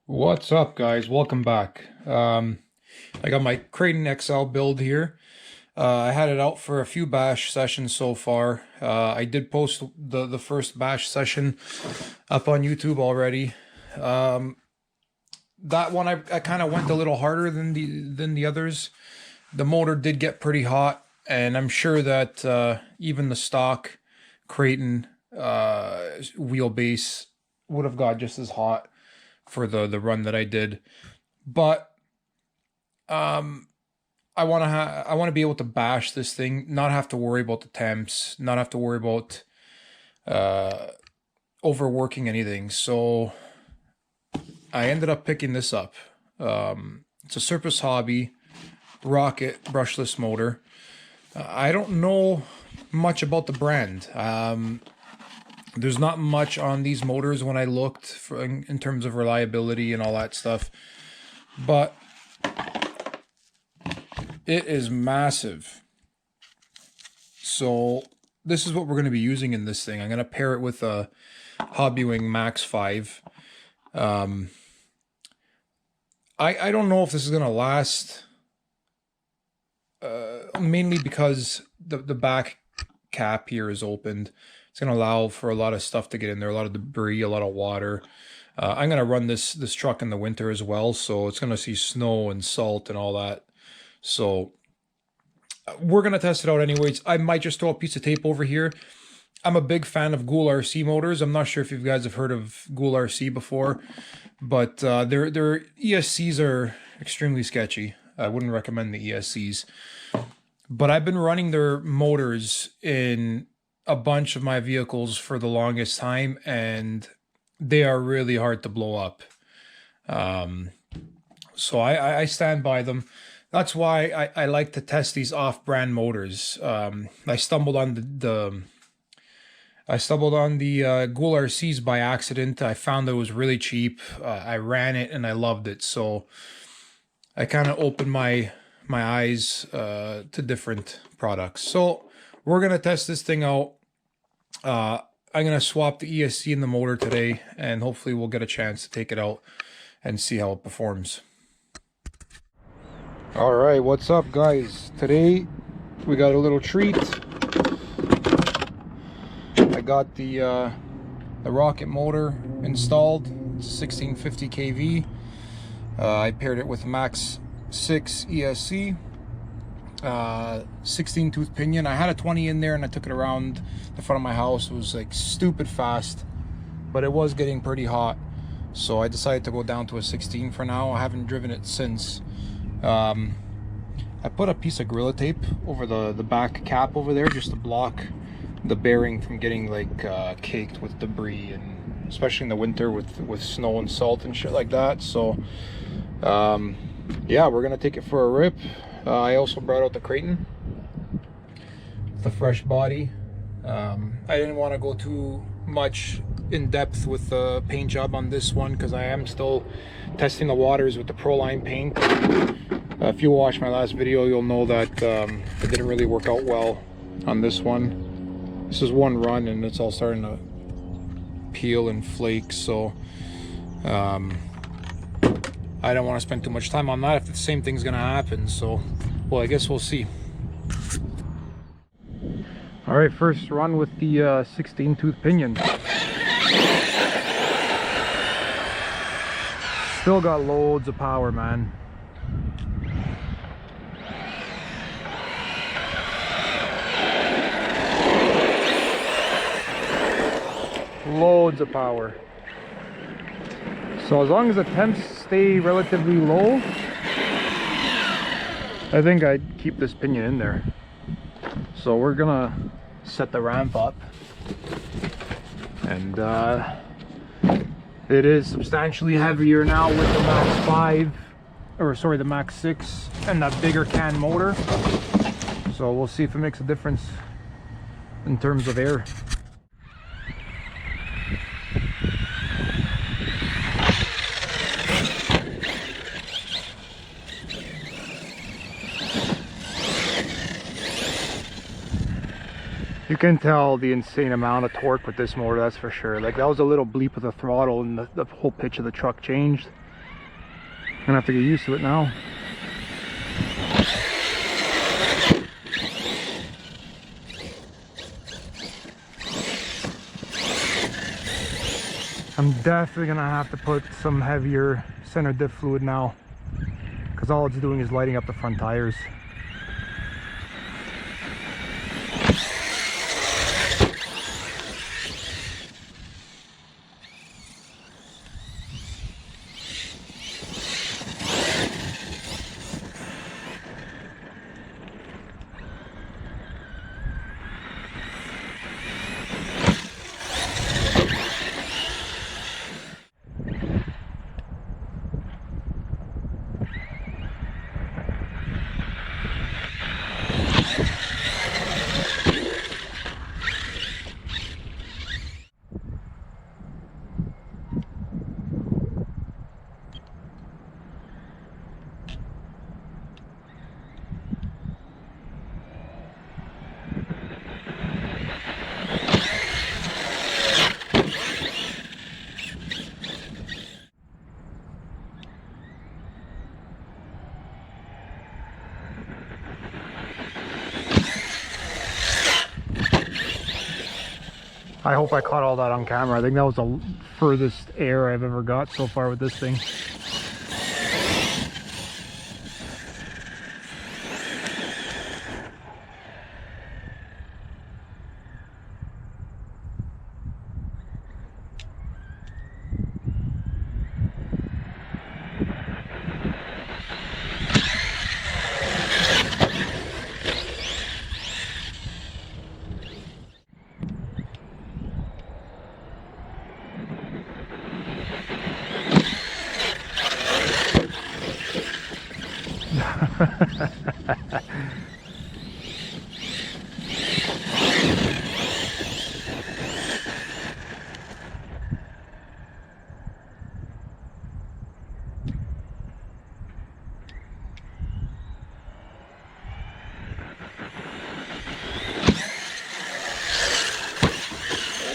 What's up, guys? Welcome back. I got my Kraton XL build here. I had it out for a few bash sessions so far. I did post the first bash session up on YouTube already. That one I kind of went a little harder than the others. The motor did get pretty hot, and I'm sure that even the stock Kraton wheelbase would have got just as hot for the run that I did. But I want to be able to bash this thing, not have to worry about the temps, not have to worry about overworking anything. So I ended up picking this up. It's a Surpass Hobby Rocket brushless motor. I don't know much about the brand. There's not much on these motors when I looked for, in terms of reliability and all that stuff, but it is massive. So this is what we're going to be using in this thing. I'm going to pair it with a Hobbywing Max 5. I don't know if this is going to last, mainly because the back cap here is opened. It's going to allow for a lot of stuff to get in there, a lot of debris, a lot of water. I'm going to run this truck in the winter as well, so it's going to see snow and salt and all that. So we're going to test it out anyways. I might just throw a piece of tape over here. I'm a big fan of Ghoul RC motors. I'm not sure if you guys have heard of Ghoul RC before, but their ESCs are extremely sketchy. I wouldn't recommend the ESCs. But I've been running their motors in a bunch of my vehicles for the longest time, and they are really hard to blow up. So I stand by them. That's why I like to test these off-brand motors. I stumbled on the Ghoul RCs by accident. I found that it was really cheap. I ran it and I loved it. So I kind of opened my eyes to different products. So we're gonna test this thing out. I'm gonna swap the ESC in the motor today, and hopefully we'll get a chance to take it out and see how it performs. All right, what's up, guys? Today we got a little treat. I got the Rocket motor installed. It's a 1650 kV. I paired it with Max 6 ESC. 16 tooth pinion. I had a 20 in there and I took it around the front of my house. It was like stupid fast, but it was getting pretty hot, so I decided to go down to a 16 for now. I haven't driven it since. I put a piece of Gorilla Tape over the back cap over there just to block the bearing from getting like caked with debris, and especially in the winter with snow and salt and shit like that. So yeah, we're gonna take it for a rip. I also brought out the Kraton, the fresh body. I didn't want to go too much in depth with the paint job on this one because I am still testing the waters with the Proline paint. If you watched my last video, you'll know that it didn't really work out well on this one. This is one run and it's all starting to peel and flake, so I don't want to spend too much time on that if the same thing's gonna happen. So, well, I guess we'll see. All right, first run with the 16 tooth pinion. Still got loads of power, man. Loads of power. So as long as the temps stay relatively low, I think I'd keep this pinion in there. So we're gonna set the ramp up, and it is substantially heavier now with the Max 5, or sorry, the Max 6 and that bigger can motor. So we'll see if it makes a difference in terms of air. You can tell the insane amount of torque with this motor, that's for sure. Like, that was a little bleep of the throttle and the whole pitch of the truck changed. gonna have to get used to it now. I'm definitely gonna have to put some heavier center diff fluid now, because all it's doing is lighting up the front tires. I hope I caught all that on camera. I think that was the furthest air I've ever got so far with this thing.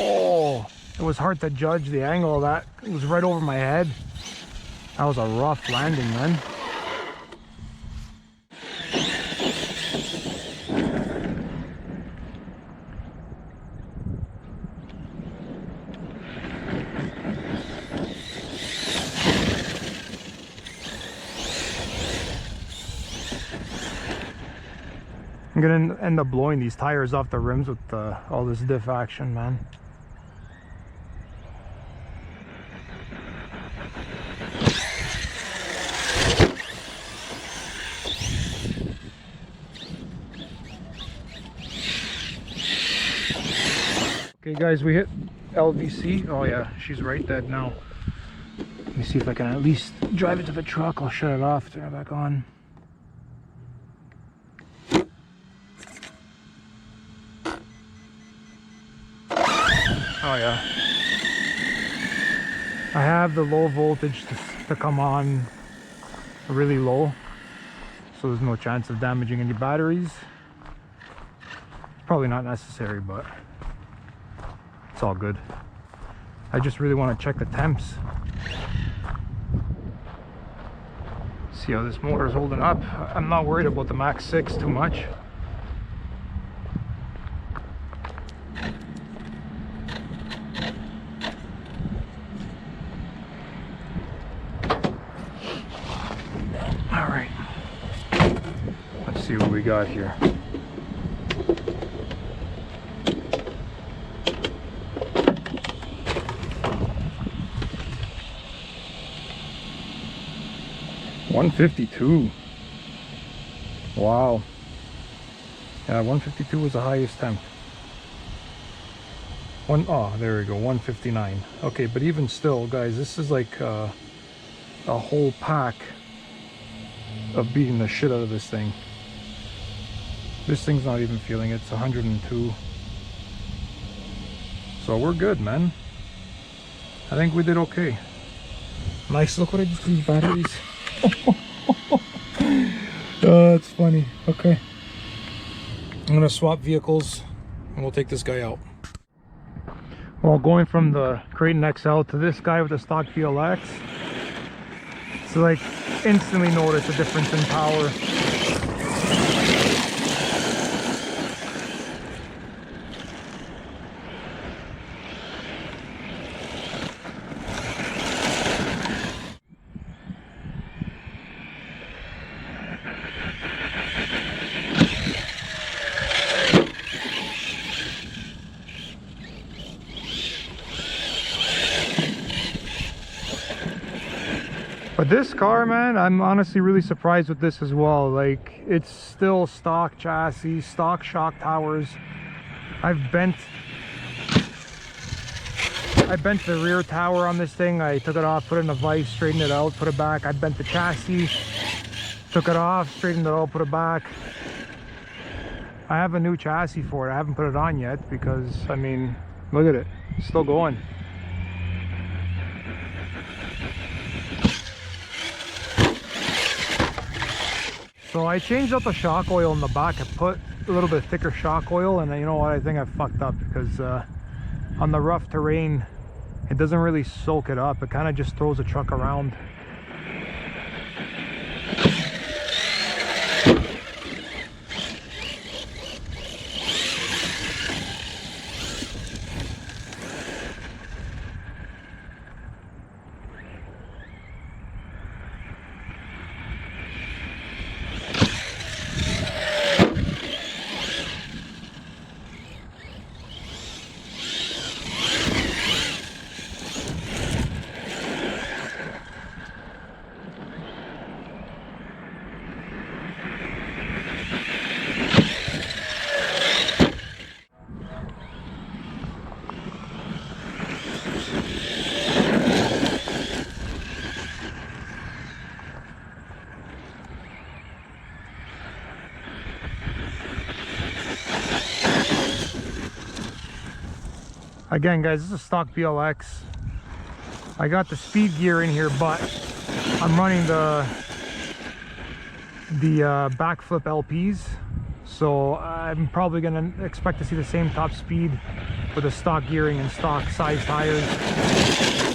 Oh, it was hard to judge the angle of that. It was right over my head. That was a rough landing, man. I'm gonna end up blowing these tires off the rims with all this diff action, man. Okay guys, we hit LVC. Oh yeah, she's right dead now. Let me see if I can at least drive it to the truck. I'll shut it off, turn it back on. Oh yeah. I have the low voltage to come on really low, so there's no chance of damaging any batteries. It's probably not necessary, but it's all good. I just really want to check the temps. See how this motor is holding up. I'm not worried about the Max 6 too much. All right, let's see what we got here. $152. Wow. Yeah, 152 was the highest temp. Oh, there we go, 159. Okay, but even still, guys, this is like a whole pack of beating the shit out of this thing. This thing's not even feeling it. It's 102. So we're good, man. I think we did okay. Nice. Look what I did to these batteries. Oh, it's funny. Okay, I'm gonna swap vehicles and we'll take this guy out. Well, going from the Kraton XL to this guy with the stock PLX, So like instantly notice a difference in power. But this car, man, I'm honestly really surprised with this as well. Like, it's still stock chassis, stock shock towers. I bent the rear tower on this thing. I took it off, put it in a vise, straightened it out, put it back. I bent the chassis, took it off, straightened it out, put it back. I have a new chassis for it. I haven't put it on yet because, I mean, look at it, it's still going. So I changed out the shock oil in the back. I put a little bit thicker shock oil, and you know what, I think I fucked up because on the rough terrain it doesn't really soak it up. It kind of just throws the truck around. Again, guys, this is a stock BLX. I got the speed gear in here, but I'm running the backflip LPs, so I'm probably going to expect to see the same top speed with the stock gearing and stock size tires.